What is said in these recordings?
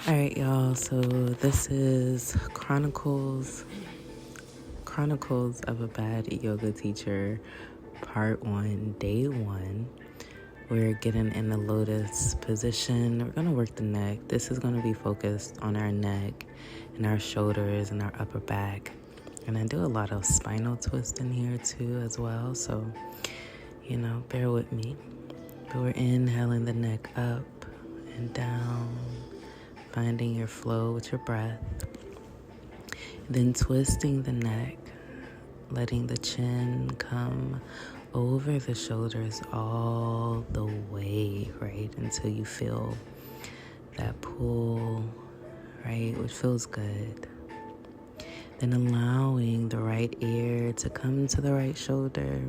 All right, y'all. So this is Chronicles of a Bad Yoga Teacher, Part 1, Day 1. We're getting in the lotus position. We're going to work the neck. This is going to be focused on our neck and our shoulders and our upper back. And I do a lot of spinal twist in here too as well. So, bear with me. But we're inhaling the neck up and down, finding your flow with your breath. Then twisting the neck, letting the chin come over the shoulders all the way, right? Until you feel that pull, right? Which feels good. Then allowing the right ear to come to the right shoulder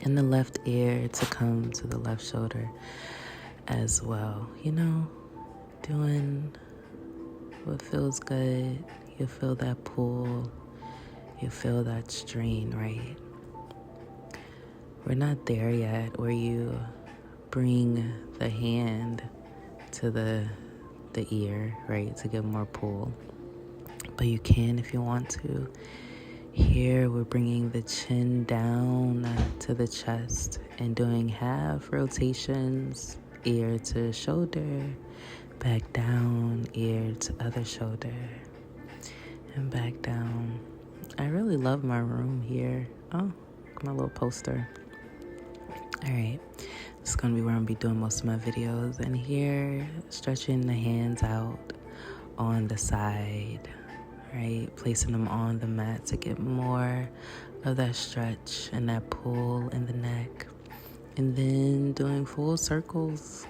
and the left ear to come to the left shoulder as well. Doing what feels good. You feel that pull. You feel that strain, right? We're not there yet where you bring the hand to the ear, right, to get more pull. But you can if you want to. Here we're bringing the chin down to the chest and doing half rotations, ear to shoulder, back down, ear to other shoulder, and back down. I really love my room here. Oh, my little poster. All right, this is going to be where I'm going to be doing most of my videos. And here, stretching the hands out on the side, right? Placing them on the mat to get more of that stretch and that pull in the neck. And then doing full circles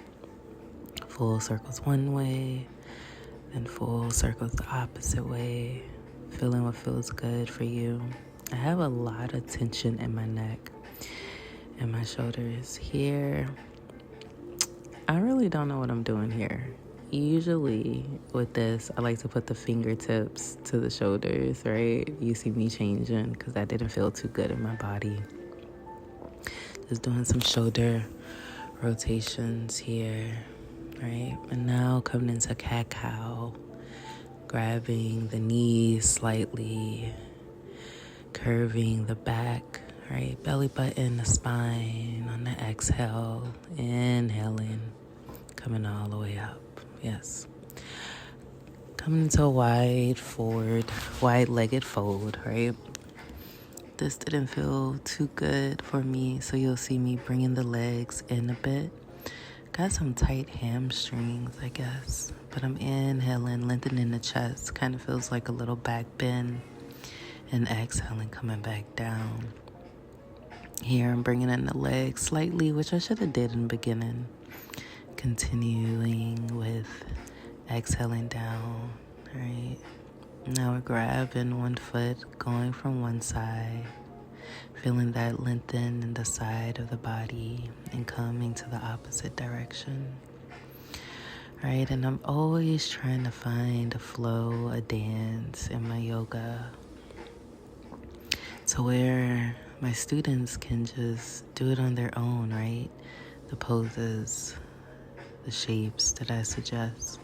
one way, then full circles the opposite way. Feeling what feels good for you. I have a lot of tension in my neck and my shoulders here. I really don't know what I'm doing here. Usually with this, I like to put the fingertips to the shoulders, right? You see me changing because that didn't feel too good in my body. Just doing some shoulder rotations here, right? And now coming into cat-cow, grabbing the knees slightly, curving the back, right? Belly button, the spine on the exhale, inhaling, coming all the way up. Yes. Coming into a wide-legged fold, right? This didn't feel too good for me, so you'll see me bringing the legs in a bit. Got some tight hamstrings, I guess, but I'm inhaling, lengthening the chest. Kind of feels like a little back bend, and exhaling, coming back down. Here, I'm bringing in the legs slightly, which I should have did in the beginning. Continuing with exhaling down, right? Now we're grabbing one foot, going from one side, feeling that lengthen in the side of the body and coming to the opposite direction, right? And I'm always trying to find a flow, a dance in my yoga to where my students can just do it on their own, right? The poses, the shapes that I suggest.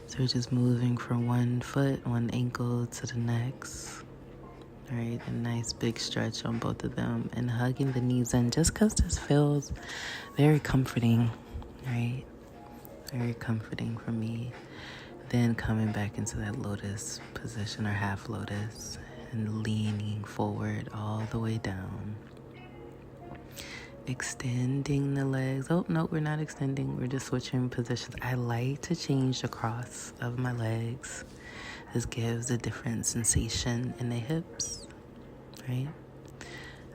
So we're just moving from one foot, one ankle to the next, right? A nice big stretch on both of them and hugging the knees in just because this feels very comforting, right? Very comforting for me. Then coming back into that lotus position or half lotus and leaning forward all the way down. Extending the legs. Oh, no, we're not extending. We're just switching positions. I like to change the cross of my legs. This gives a different sensation in the hips, right?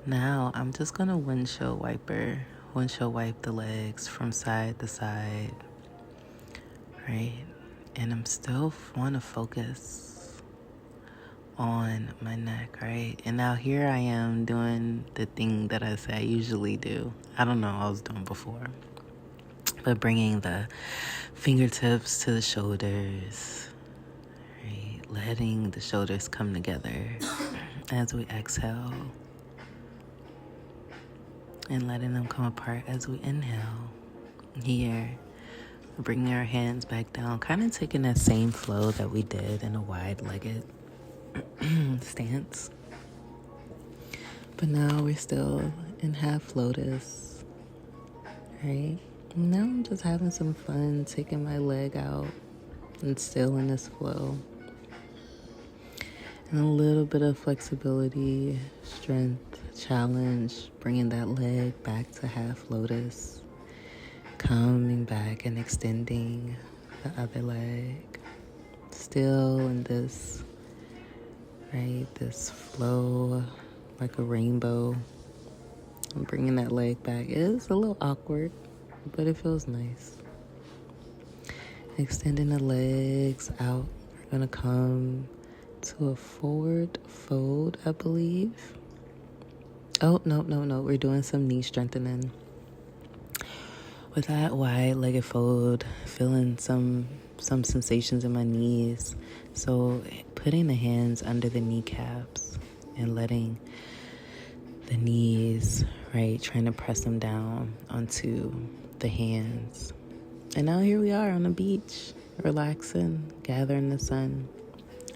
Now, I'm just going to windshield wipe the legs from side to side, right? And I'm still want to focus on my neck, right? And now here I am doing the thing that I say I usually do. I don't know what I was doing before. But bringing the fingertips to the shoulders, right? Letting the shoulders come together as we exhale. And letting them come apart as we inhale. Here, Bringing our hands back down, kind of taking that same flow that we did in a wide-legged stance. But now we're still in half lotus, right? Now I'm just having some fun, taking my leg out and still in this flow. And a little bit of flexibility, strength, challenge, bringing that leg back to half lotus, coming back and extending the other leg. Still in this, right, this flow like a rainbow. I'm bringing that leg back. It is a little awkward, but it feels nice. Extending the legs out. We're going to come to a forward fold, I believe. Oh, no. We're doing some knee strengthening. With that wide-legged fold, feeling some sensations in my knees. So putting the hands under the kneecaps and letting the knees, right, trying to press them down onto the hands. And now here we are on the beach, relaxing, gathering the sun.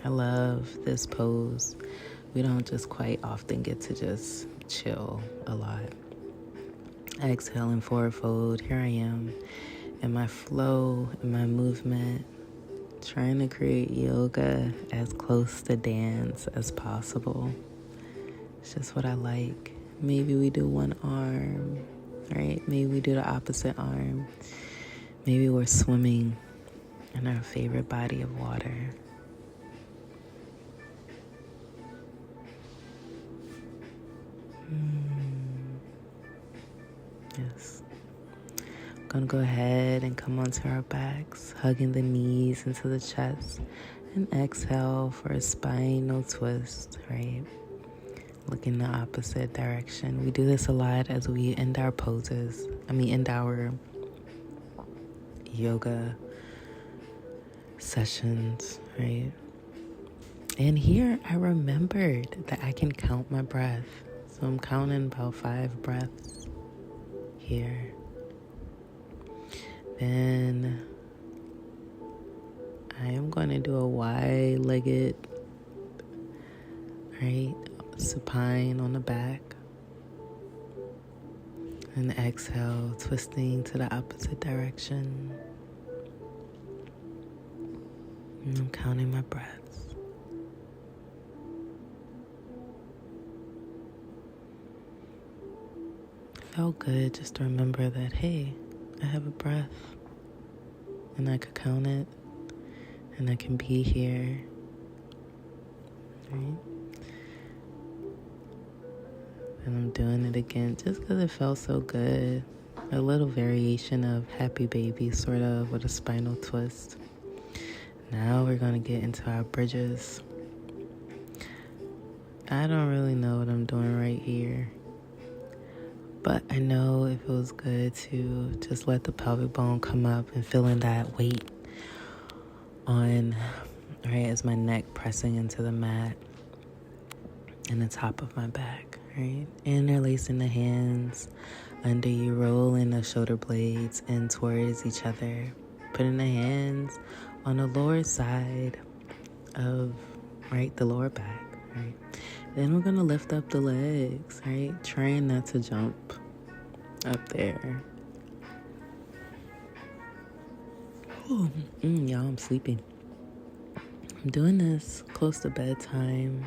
I love this pose. We don't just quite often get to just chill a lot. Exhaling forward fold. Here I am in my flow, in my movement, trying to create yoga as close to dance as possible. It's just what I like. Maybe we do one arm, right? Maybe we do the opposite arm. Maybe we're swimming in our favorite body of water. Yes. I'm gonna go ahead and come onto our backs, hugging the knees into the chest, and exhale for a spinal twist, right? Looking the opposite direction. We do this a lot as we end our end our yoga sessions, right? And here I remembered that I can count my breath. So I'm counting about 5 breaths here. Then I am going to do a wide-legged, right, supine on the back. And exhale, twisting to the opposite direction. And I'm counting my breaths. Felt good just to remember that, hey, I have a breath. And I could count it. And I can be here. Right? And I'm doing it again just because it felt so good. A little variation of Happy Baby, sort of, with a spinal twist. Now we're going to get into our bridges. I don't really know what I'm doing right here. But I know it feels good to just let the pelvic bone come up and feeling that weight on, right, as my neck pressing into the mat and the top of my back, right? Interlacing the hands under you, rolling the shoulder blades in towards each other, putting the hands on the lower side of, right, the lower back, right? Then we're going to lift up the legs, right? Trying not to jump up there. Y'all, I'm sleeping. I'm doing this close to bedtime.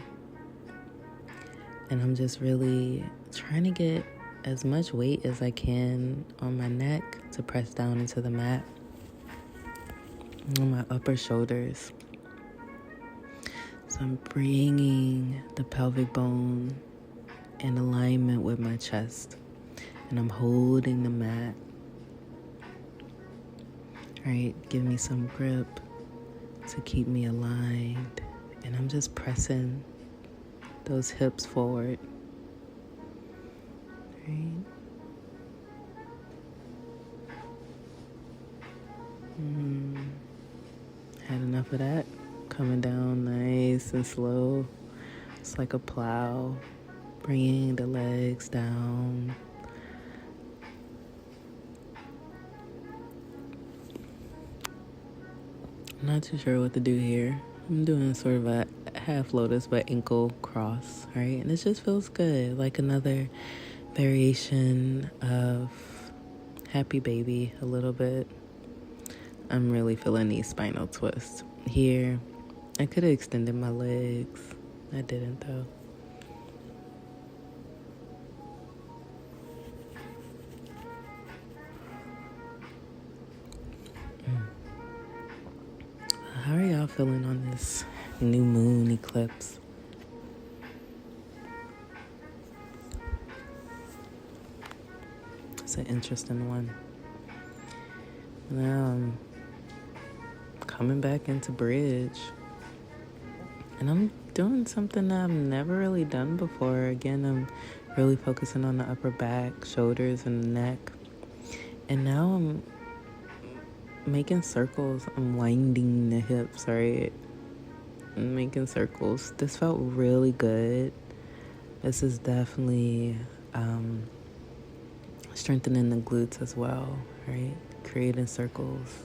And I'm just really trying to get as much weight as I can on my neck to press down into the mat. On my upper shoulders. So I'm bringing the pelvic bone in alignment with my chest. And I'm holding the mat. Right? Give me some grip to keep me aligned. And I'm just pressing those hips forward. Right? Had enough of that. Coming down nice and slow. It's like a plow. Bringing the legs down. I'm not too sure what to do here. I'm doing sort of a half lotus but ankle cross, right? And it just feels good, like another variation of happy baby a little bit. I'm really feeling these spinal twists. Here, I could have extended my legs. I didn't though. How are y'all feeling on this new moon eclipse? It's an interesting one. Now I'm coming back into bridge. And I'm doing something that I've never really done before. Again, I'm really focusing on the upper back, shoulders, and the neck. And now I'm making circles. I'm winding the hips, right? I'm making circles. This felt really good. This is definitely strengthening the glutes as well, right? Creating circles.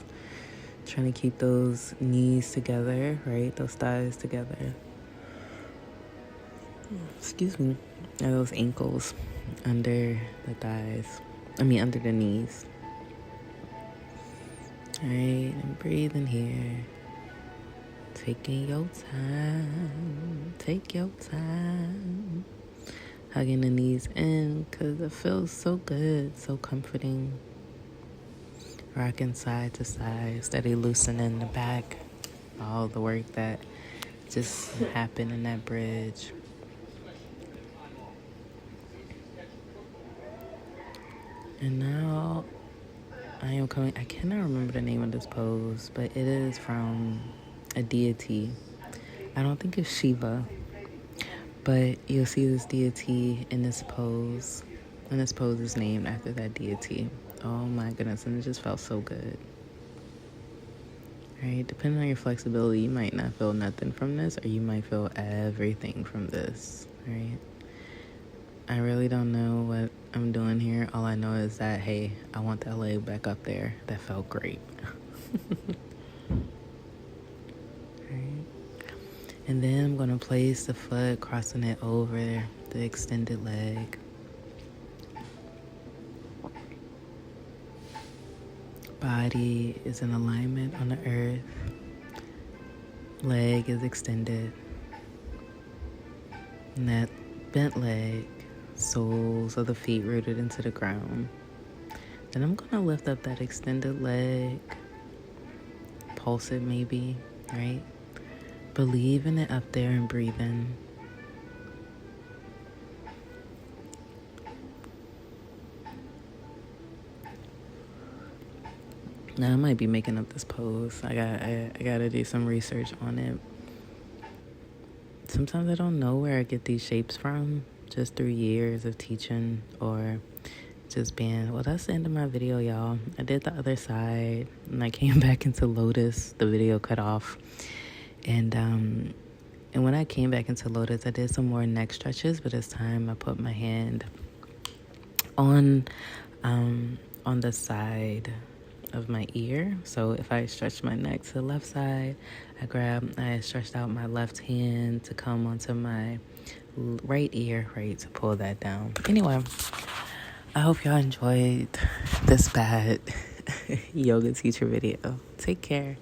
Trying to keep those knees together, right? Those thighs together. Excuse me. And those ankles under the thighs. Under the knees. Alright, and breathing here. Taking your time. Take your time. Hugging the knees in because it feels so good, so comforting. Rocking side to side, steady loosening the back. All the work that just happened in that bridge. And now I am coming, I cannot remember the name of this pose, but it is from a deity. I don't think it's Shiva, but you'll see this deity in this pose. And this pose is named after that deity. Oh my goodness, and it just felt so good. Right, depending on your flexibility, you might not feel nothing from this, or you might feel everything from this, right? I really don't know what I'm doing here. All I know is that, hey, I want that leg back up there. That felt great. Right. And then I'm going to place the foot, crossing it over the extended leg. Body is in alignment on the earth. Leg is extended. And that bent leg, soles of the feet rooted into the ground. Then I'm going to lift up that extended leg. Pulse it maybe, right? Believe in it up there and breathe in. Now I might be making up this pose. I gotta do some research on it. Sometimes I don't know where I get these shapes from, just through years of teaching or just being, well, that's the end of my video, y'all. I did the other side and I came back into lotus. The video cut off. And when I came back into lotus, I did some more neck stretches, but this time I put my hand on the side of my ear. So if I stretch my neck to the left side, I stretched out my left hand to come onto my right ear, right, to pull that down. Anyway, I hope y'all enjoyed this bad yoga teacher video. Take care.